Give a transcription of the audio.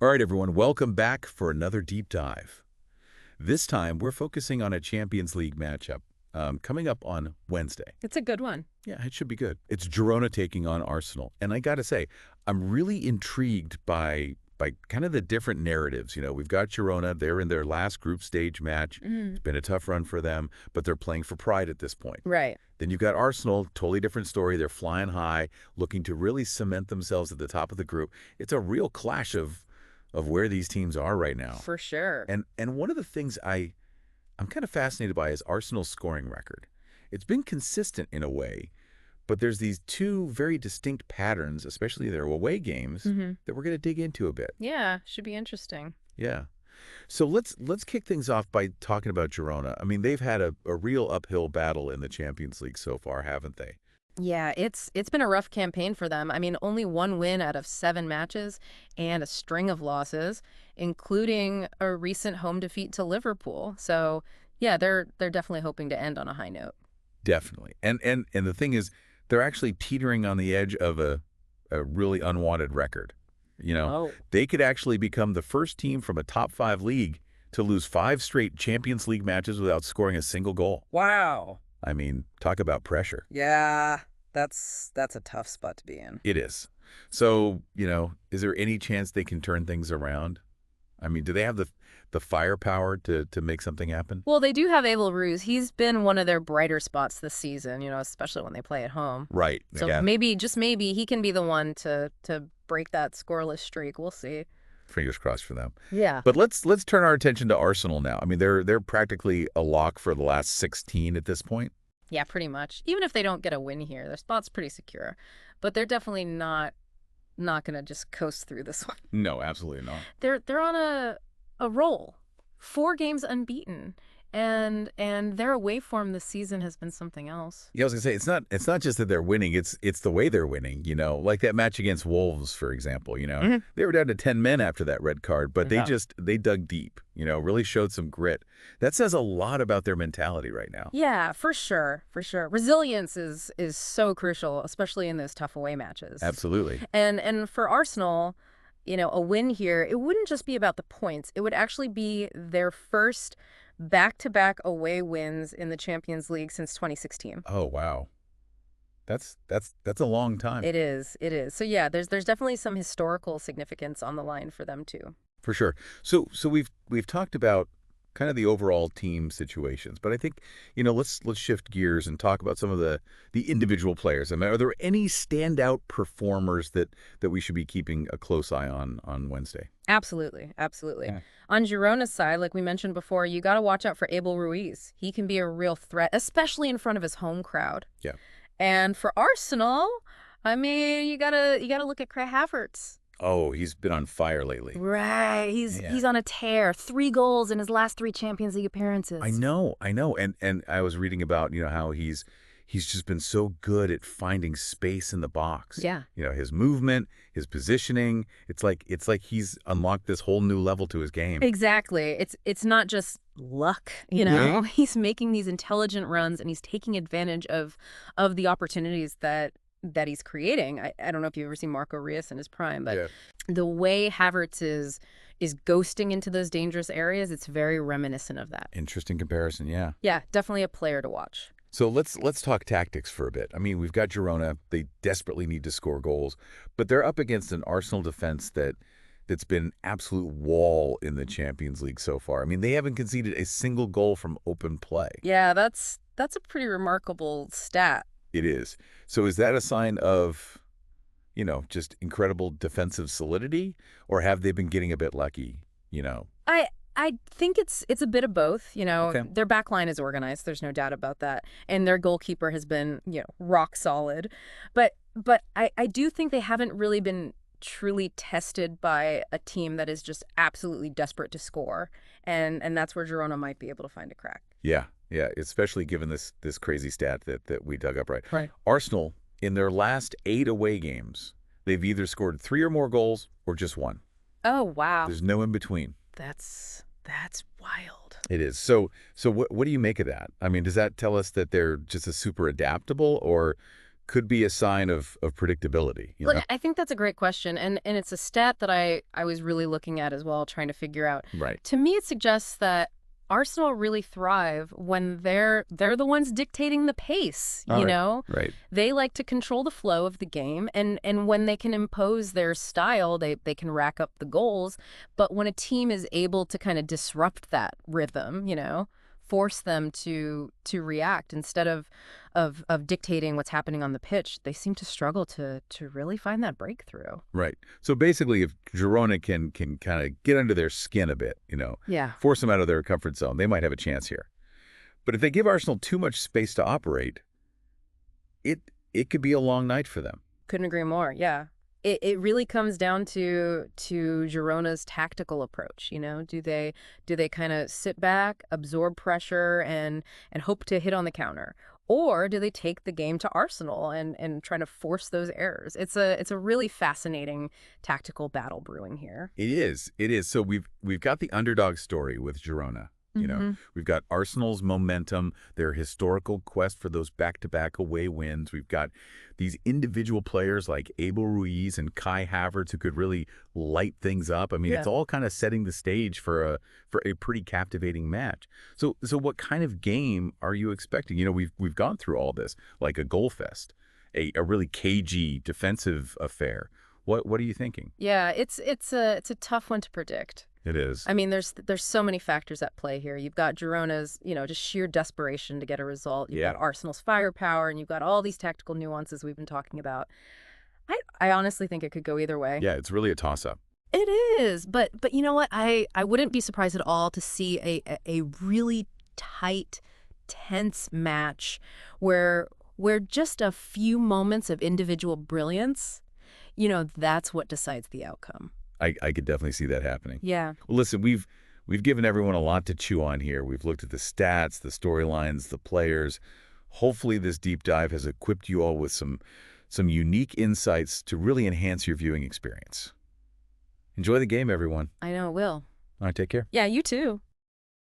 All right, everyone, welcome back for another deep dive. This time, we're focusing on a Champions League matchup coming up on Wednesday. It's a good one. Yeah, it should be good. It's Girona taking on Arsenal. And I got to say, I'm really intrigued by kind of the different narratives. You know, we've got Girona. They're in their last group stage match. It's been a tough run for them, but they're playing for pride at this point. Right. Then you've got Arsenal, totally different story. They're flying high, looking to really cement themselves at the top of the group. It's a real clash of where these teams are right now. For sure. And one of the things I'm kind of fascinated by is Arsenal's scoring record. It's been consistent in a way, but there's these two very distinct patterns, especially their away games, that we're going to dig into a bit. Yeah, should be interesting. Yeah. So let's kick things off by talking about Girona. I mean, they've had a real uphill battle in the Champions League so far, haven't they? Yeah, it's been a rough campaign for them. I mean, only one win out of 7 matches and a string of losses, including a recent home defeat to Liverpool. So, yeah, they're definitely hoping to end on a high note. Definitely. And the thing is, they're actually teetering on the edge of a really unwanted record. You know, they could actually become the first team from a top 5 league to lose 5 straight Champions League matches without scoring a single goal. Wow. I mean, talk about pressure. Yeah, that's a tough spot to be in. It is. So, you know, is there any chance they can turn things around? I mean, do they have the firepower to make something happen? Well, they do have Abel Ruiz. He's been one of their brighter spots this season, you know, especially when they play at home. Right. So maybe, just maybe, he can be the one to break that scoreless streak. We'll see. Fingers crossed for them. Yeah. But let's turn our attention to Arsenal now. I mean, they're practically a lock for the last 16 at this point. Yeah, pretty much. Even if they don't get a win here, their spot's pretty secure. But they're definitely not going to just coast through this one. No, absolutely not. They're on a roll. 4 games unbeaten. And their away form this season has been something else. Yeah, I was gonna say it's not just that they're winning; it's the way they're winning. You know, like that match against Wolves, for example. You know, they were down to 10 men after that red card, but they dug deep. You know, really showed some grit. That says a lot about their mentality right now. Yeah, for sure, for sure. Resilience is so crucial, especially in those tough away matches. Absolutely. And for Arsenal, you know, a win here, it wouldn't just be about the points. It would actually be their first back-to-back away wins in the Champions League since 2016. Oh, wow. That's a long time. It is. So yeah, there's definitely some historical significance on the line for them too. For sure. So we've talked about kind of the overall team situations, but I think, you know, let's shift gears and talk about some of the individual players. I mean, are there any standout performers that we should be keeping a close eye on Wednesday? Absolutely. Yeah. On Girona's side, like we mentioned before, you got to watch out for Abel Ruiz. He can be a real threat, especially in front of his home crowd. Yeah. And for Arsenal, I mean, you gotta look at Havertz. Oh, he's been on fire lately. Right. He's on a tear. 3 goals in his last 3 Champions League appearances. I know. And I was reading about, you know, how he's just been so good at finding space in the box. Yeah. You know, his movement, his positioning, it's like he's unlocked this whole new level to his game. Exactly. It's not just luck, you know. Yeah. He's making these intelligent runs and he's taking advantage of the opportunities that he's creating. I don't know if you've ever seen Marco Ruiz in his prime, but the way Havertz is ghosting into those dangerous areas, it's very reminiscent of that. Interesting comparison, yeah. Yeah, definitely a player to watch. So let's talk tactics for a bit. I mean, we've got Girona. They desperately need to score goals, but they're up against an Arsenal defense that's been an absolute wall in the Champions League so far. I mean, they haven't conceded a single goal from open play. Yeah, that's a pretty remarkable stat. It is. So is that a sign of, you know, just incredible defensive solidity, or have they been getting a bit lucky, you know? I think it's a bit of both, you know. Okay. Their back line is organized, there's no doubt about that. And their goalkeeper has been, you know, rock solid. But I do think they haven't really been truly tested by a team that is just absolutely desperate to score. And that's where Girona might be able to find a crack. Yeah, especially given this crazy stat that we dug up Right. Arsenal, in their last 8 away games, they've either scored 3 or more goals or just 1. Oh, wow. There's no in between. That's wild. It is. So what do you make of that? I mean, does that tell us that they're just a super adaptable, or could be a sign of predictability, you Look, know? I think that's a great question, and it's a stat that I was really looking at as well, trying to figure out. Right. To me, it suggests that Arsenal really thrive when they're the ones dictating the pace, All you right. know? Right. They like to control the flow of the game, and when they can impose their style, they can rack up the goals. But when a team is able to kind of disrupt that rhythm, force them to react instead of dictating what's happening on the pitch, they seem to struggle to really find that breakthrough. Right. So basically, if Girona can kind of get under their skin a bit, Yeah. force them out of their comfort zone, they might have a chance here. But if they give Arsenal too much space to operate, it it could be a long night for them. Couldn't agree more. Yeah. It really comes down to Girona's tactical approach. Do they kind of sit back, absorb pressure, and hope to hit on the counter, or do they take the game to Arsenal and try to force those errors? It's a really fascinating tactical battle brewing here. It is. It is. So we've got the underdog story with Girona. We've got Arsenal's momentum, their historical quest for those back-to-back away wins. We've got these individual players like Abel Ruiz and Kai Havertz who could really light things up. I mean, Yeah. it's all kind of setting the stage for a pretty captivating match. So what kind of game are you expecting? We've gone through all this, like a goal fest, a really cagey defensive affair. What are you thinking? Yeah, it's a tough one to predict. It is. I mean, there's so many factors at play here. You've got Girona's, just sheer desperation to get a result. You've got Arsenal's firepower, and you've got all these tactical nuances we've been talking about. I honestly think it could go either way. Yeah, it's really a toss-up. It is, but you know what? I wouldn't be surprised at all to see a really tight, tense match where just a few moments of individual brilliance, that's what decides the outcome. I could definitely see that happening. Yeah. Well, listen, we've given everyone a lot to chew on here. We've looked at the stats, the storylines, the players. Hopefully this deep dive has equipped you all with some unique insights to really enhance your viewing experience. Enjoy the game, everyone. I know it will. All right, take care. Yeah, you too.